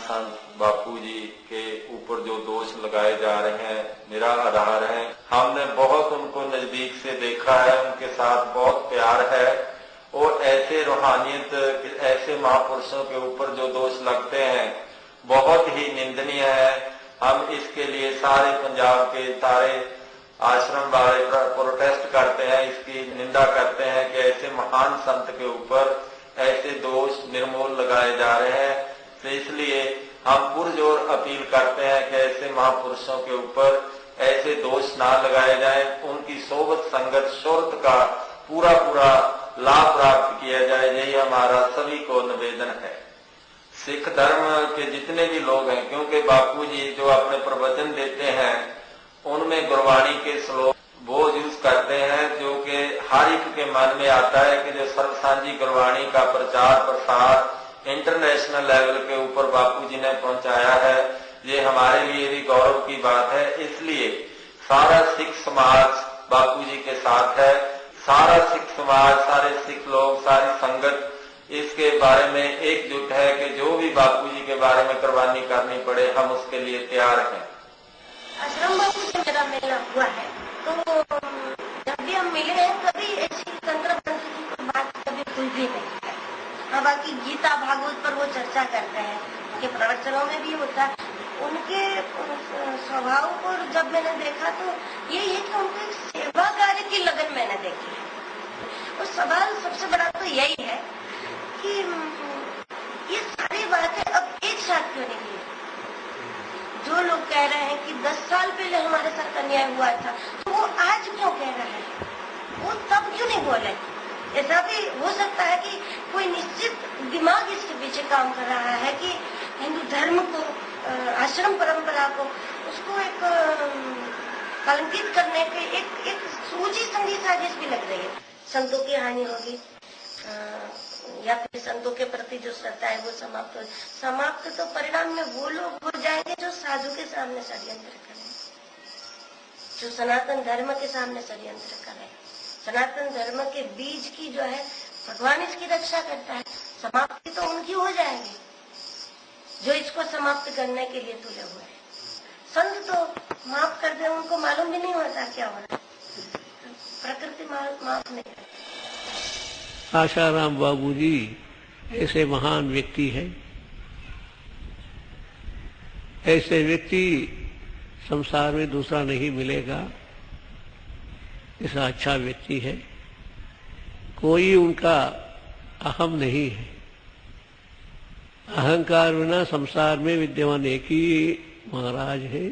संत बापू जी के ऊपर जो दोष लगाए जा रहे हैं निराधार हैं। हमने बहुत उनको नजदीक से देखा है, उनके साथ बहुत प्यार है और ऐसे रूहानियत, ऐसे महापुरुषों के ऊपर जो दोष लगते हैं बहुत ही निंदनीय है। हम इसके लिए सारे पंजाब के सारे आश्रम वाले प्रोटेस्ट करते हैं, इसकी निंदा करते हैं कि ऐसे महान संत के ऊपर ऐसे दोष निर्मूल लगाए जा रहे हैं। तो इसलिए हम पुरजोर अपील करते हैं कि ऐसे महापुरुषों के ऊपर ऐसे दोष ना लगाए जाएं, उनकी सोबत संगत शोहरत का पूरा पूरा लाभ प्राप्त किया जाए, यही हमारा सभी को निवेदन है। सिख धर्म के जितने भी लोग हैं, क्योंकि बापू जी जो अपने प्रवचन देते हैं उनमें गुरबाणी के श्लोक वो यूज करते हैं जो कि हर एक के मन में आता है कि जो सर्वसांझी गुरबाणी का प्रचार प्रसार इंटरनेशनल लेवल के ऊपर बापू जी ने पहुंचाया है, ये हमारे लिए भी गौरव की बात है। इसलिए सारा सिख समाज बापू जी के साथ है, सारा सिख समाज, सारे सिख लोग, सारी संगत इसके बारे में एकजुट है कि जो भी बापू जी के बारे में कुर्बानी करनी पड़े हम उसके लिए तैयार हैं। आश्रम बापू से मेरा मिलना हुआ है, तो जब भी हम मिले हैं कभी ऐसी तंत्र की बात कभी हुई भी नहीं है। हाँ, बाकी गीता भागवत पर वो चर्चा करते हैं, उनके प्रवचनों में भी होता है। उनके स्वभाव को जब मैंने देखा तो यही है कि उनको एक सेवा कार्य की लगन मैंने देखी है। और सवाल सबसे बड़ा तो यही है कि ये सारी बातें अब एक साथ क्यों नहीं हुई। जो लोग कह रहे हैं कि 10 साल पहले हमारे साथ अन्याय हुआ था, तो वो आज क्यों कह रहे हैं, वो तब क्यों नहीं बोले। ऐसा भी हो सकता है कि कोई निश्चित दिमाग इसके पीछे काम कर रहा है कि हिंदू धर्म को, आश्रम परंपरा को, उसको एक कलंकित करने के एक सूझी समझी साजिश भी लग रही है। संतों की हानि होगी या फिर संतों के प्रति जो श्रद्धा है वो समाप्त तो परिणाम में वो लोग हो जाएंगे जो साधु के सामने षड्यंत्र करें, जो सनातन धर्म के सामने षड्यंत्र करें। सनातन धर्म के बीज की जो है भगवान इसकी रक्षा करता है, समाप्ति तो उनकी हो जाएगी जो इसको समाप्त करने के लिए तुले हुए हैं। संत तो माफ कर दे, उनको मालूम भी नहीं होता क्या हो रहा है, प्रकृति माफ नहीं करती। आशाराम बाबू जी ऐसे महान व्यक्ति है, ऐसे व्यक्ति संसार में दूसरा नहीं मिलेगा। ऐसा अच्छा व्यक्ति है, कोई उनका अहम नहीं है। अहंकार बिना संसार में विद्यमान एक ही महाराज है,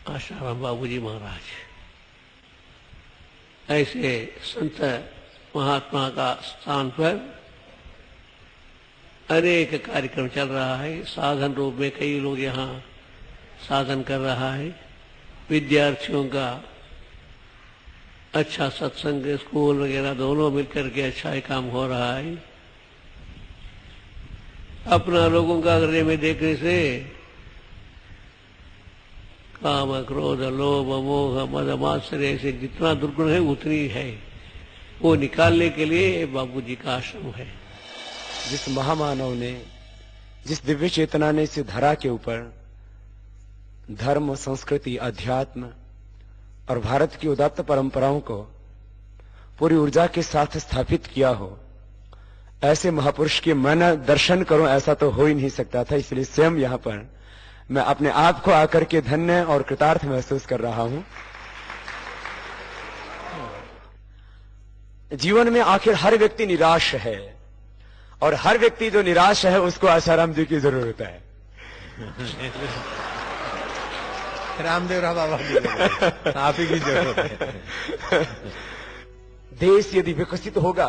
आशाराम बाबू जी महाराज। ऐसे संत महात्मा का स्थान पर अनेक कार्यक्रम चल रहा है, साधन रूप में कई लोग यहाँ साधन कर रहा है। विद्यार्थियों का अच्छा सत्संग, स्कूल वगैरह दोनों मिलकर के अच्छा ही काम हो रहा है। अपना लोगों का हृदय में देखने से काम क्रोध लोभ मोह मद मात्सर्य से जितना दुर्गुण है उतनी है, वो निकालने के लिए बाबूजी का आश्रम है। जिस महामानव ने, जिस दिव्य चेतना ने इस धरा के ऊपर धर्म, संस्कृति, अध्यात्म और भारत की उदात्त परंपराओं को पूरी ऊर्जा के साथ स्थापित किया हो, ऐसे महापुरुष के मैं दर्शन करूं ऐसा तो हो ही नहीं सकता था। इसलिए स्वयं यहाँ पर मैं अपने आप को आकर के धन्य और कृतार्थ महसूस कर रहा हूं। जीवन में आखिर हर व्यक्ति निराश है, और हर व्यक्ति जो निराश है उसको आशाराम जी की जरूरत है। रामदेव राव बाबा की आप ही की जरूरत है। देश यदि विकसित होगा,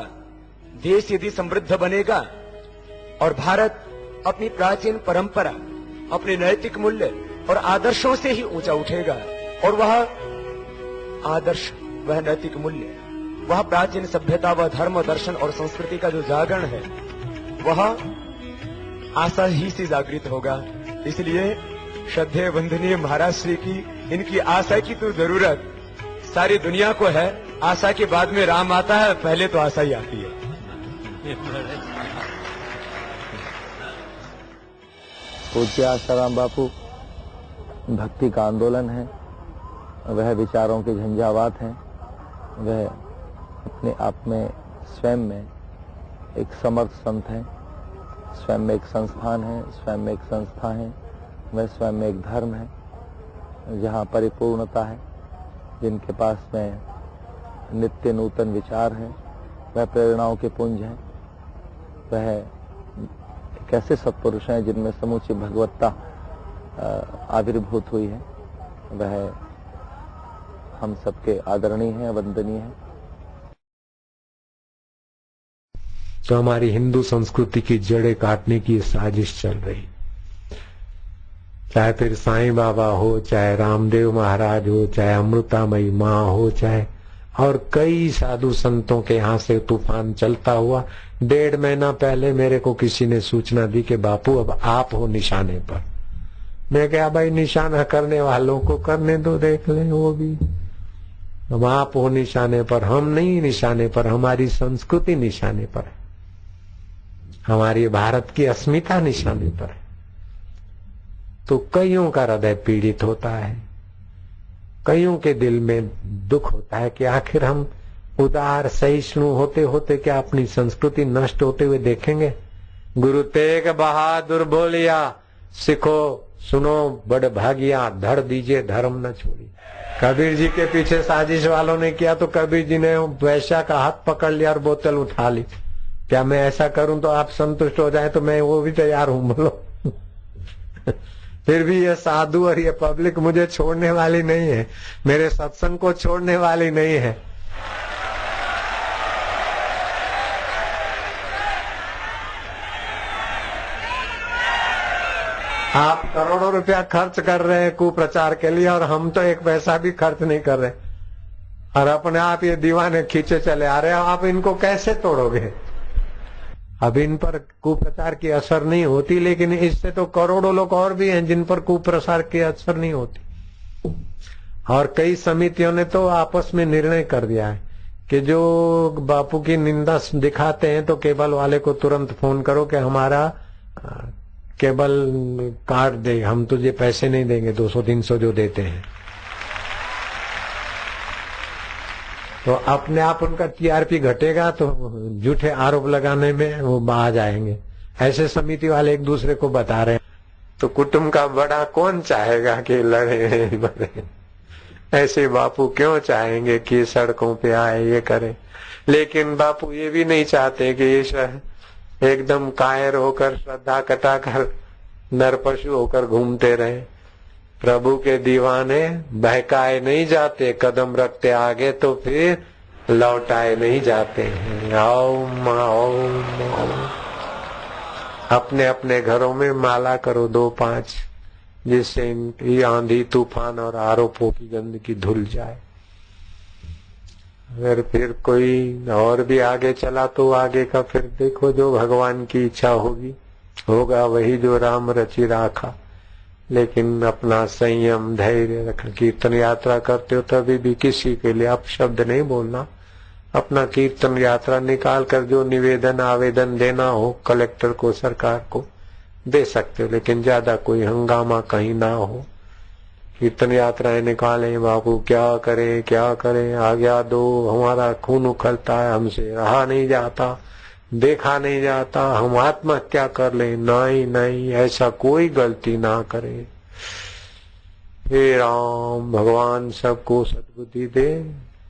देश यदि समृद्ध बनेगा और भारत अपनी प्राचीन परंपरा, अपने नैतिक मूल्य और आदर्शों से ही ऊंचा उठेगा, और वह आदर्श, वह नैतिक मूल्य, वह प्राचीन सभ्यता, वह धर्म, दर्शन और संस्कृति का जो जागरण है वह आशा ही से जागृत होगा। इसलिए श्रद्धेय वंदनीय महाराज श्री की इनकी आशा की तो जरूरत सारी दुनिया को है। आशा के बाद में राम आता है, पहले तो आशा ही आती है। पूज्य आशाराम बापू भक्ति का आंदोलन है, वह विचारों के झंझावात हैं, वह अपने आप में स्वयं में एक समर्थ संत हैं, स्वयं में एक संस्थान है, स्वयं में एक संस्था है, वह स्वयं में एक धर्म है जहाँ परिपूर्णता है, जिनके पास में नित्य नूतन विचार है, वह प्रेरणाओं के पुंज हैं, वह एक ऐसे सत्पुरुष हैं जिनमें समूची भगवत्ता आविर्भूत हुई है, वह हम सबके आदरणीय हैं, वंदनीय हैं। तो हमारी हिंदू संस्कृति की जड़ें काटने की साजिश चल रही, चाहे फिर साईं बाबा हो, चाहे रामदेव महाराज हो, चाहे अमृतामयी माँ हो, चाहे और कई साधु संतों के यहाँ से तूफान चलता हुआ। 1.5 महीना पहले मेरे को किसी ने सूचना दी कि बापू अब आप हो निशाने पर। मैं क्या भाई, निशाना करने वालों को करने दो, देख ले वो भी। अब आप हो निशाने पर, हम नहीं निशाने पर, हमारी संस्कृति निशाने पर है, हमारी भारत की अस्मिता निशाने पर है। तो कईयों का हृदय पीड़ित होता है, कईयों के दिल में दुख होता है कि आखिर हम उदार सहिष्णु होते होते क्या अपनी संस्कृति नष्ट होते हुए देखेंगे। गुरु तेग बहादुर बोलिया, सिखो सुनो बड़ भागिया, धड़ दीजिए धर्म न छोड़ी। कबीर जी के पीछे साजिश वालों ने किया तो कबीर जी ने वैश्या का हाथ पकड़ लिया और बोतल उठा ली। क्या मैं ऐसा करूं तो आप संतुष्ट हो जाए तो मैं वो भी तैयार हूं, बोलो। फिर भी ये साधु और ये पब्लिक मुझे छोड़ने वाली नहीं है, मेरे सत्संग को छोड़ने वाली नहीं है। आप करोड़ों रुपया खर्च कर रहे हैं कुप्रचार के लिए और हम तो एक पैसा भी खर्च नहीं कर रहे, और अपने आप ये दीवाने खींचे चले आ रहे हैं। आप इनको कैसे तोड़ोगे? अब इन पर कुप्रचार की असर नहीं होती, लेकिन इससे तो करोड़ों लोग और भी हैं जिन पर कुप्रचार की असर नहीं होती। और कई समितियों ने तो आपस में निर्णय कर दिया है कि जो बापू की निंदा दिखाते हैं तो केबल वाले को तुरंत फोन करो कि हमारा केबल काट दे, हम तुझे पैसे नहीं देंगे 200-300 जो देते हैं। तो अपने आप उनका टीआरपी घटेगा तो झूठे आरोप लगाने में वो बाज आएंगे। ऐसे समिति वाले एक दूसरे को बता रहे हैं। तो कुटुंब का बड़ा कौन चाहेगा कि लड़े बढ़े? ऐसे बापू क्यों चाहेंगे कि सड़कों पे आए ये करे? लेकिन बापू ये भी नहीं चाहते कि ये एकदम कायर होकर श्रद्धा कटाकर नर पशु होकर घूमते रहे। प्रभु के दीवाने बहकाए नहीं जाते, कदम रखते आगे तो फिर लौटाए नहीं जाते हैं। ओम ओम ओम। अपने अपने घरों में माला करो 2-5, जिससे इनकी आंधी तूफान और आरोपों की गंदगी धुल जाए। अगर फिर कोई और भी आगे चला तो आगे का फिर देखो, जो भगवान की इच्छा होगी होगा वही जो राम रचि राखा। लेकिन अपना संयम धैर्य रख, कीर्तन यात्रा करते हो तभी भी किसी के लिए अपशब्द नहीं बोलना। अपना कीर्तन यात्रा निकाल कर जो निवेदन आवेदन देना हो कलेक्टर को, सरकार को दे सकते हो, लेकिन ज्यादा कोई हंगामा कहीं ना हो। कीर्तन यात्राएं निकालें, बापू क्या करें, आज्ञा दो, हमारा खून उखलता है, हमसे रहा नहीं जाता, देखा नहीं जाता, हम आत्महत्या कर लें। नहीं, ऐसा कोई गलती ना करें। हे राम, भगवान सबको सद्बुद्धि दे।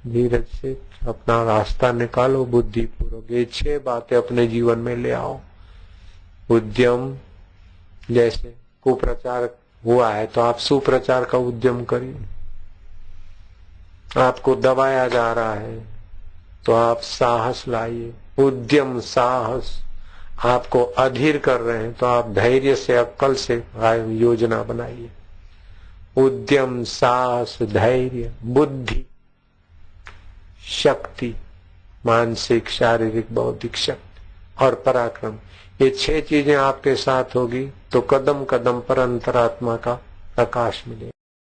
धीरज से अपना रास्ता निकालो बुद्धि पूर्वक। ये 6 बातें अपने जीवन में ले आओ। उद्यम, जैसे कुप्रचार हुआ है तो आप सुप्रचार का उद्यम करिए। आपको दबाया जा रहा है तो आप साहस लाइए। उद्यम साहस, आपको अधीर कर रहे हैं तो आप धैर्य से अक्ल से योजना बनाइए। उद्यम साहस धैर्य बुद्धि शक्ति, मानसिक शारीरिक बौद्धिक शक्ति और पराक्रम, ये 6 चीजें आपके साथ होगी तो कदम कदम पर अंतरात्मा का प्रकाश मिलेगा।